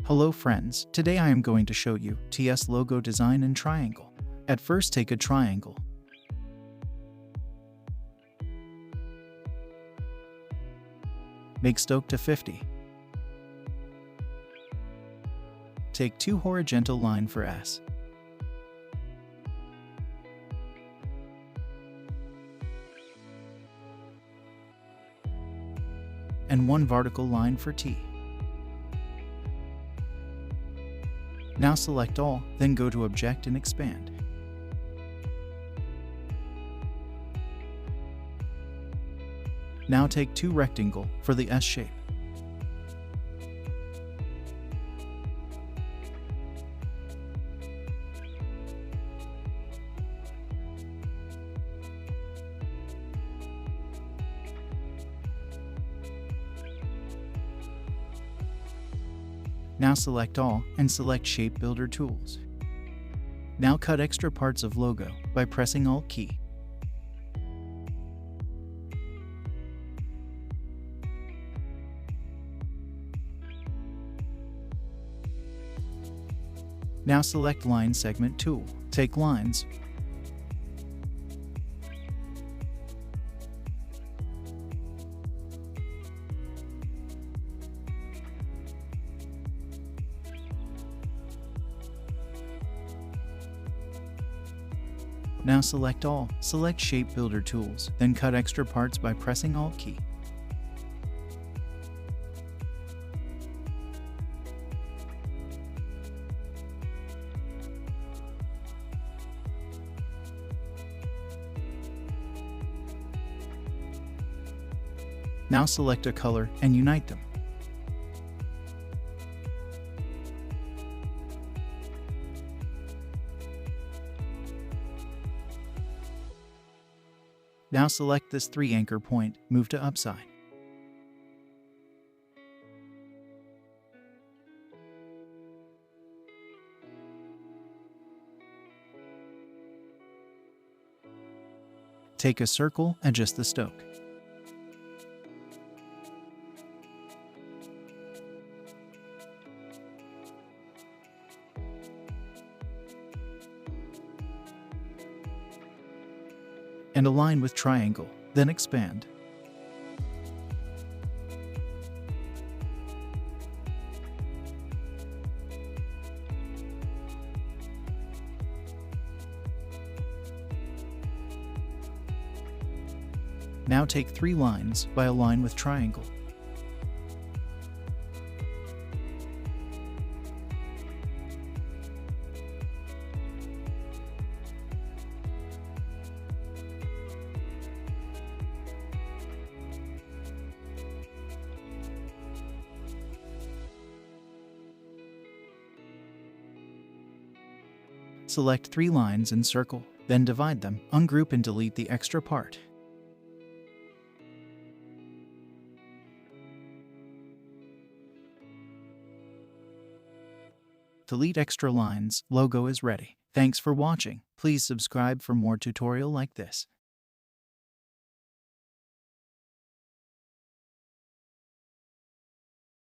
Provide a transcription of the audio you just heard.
Hello friends, today I am going to show you TS logo design in triangle. At first take a triangle. Make stroke to 50. Take 2 horizontal line for S. And 1 vertical line for T. Now select all, then go to Object and Expand. Now take 2 rectangle for the S shape. Now select all and select Shape Builder Tools. Now cut extra parts of logo by pressing Alt key. Now select Line Segment tool. Take lines, now select all, select Shape Builder Tools, then cut extra parts by pressing Alt key. Now select a color and unite them. Now select this 3 anchor point, move to upside. Take a circle, adjust the stroke. And align with triangle, then expand. Now take 3 lines by align with triangle. Select 3 lines and circle, then divide them, ungroup and delete the extra part. Delete extra lines, logo is ready. Thanks for watching. Please subscribe for more tutorial like this.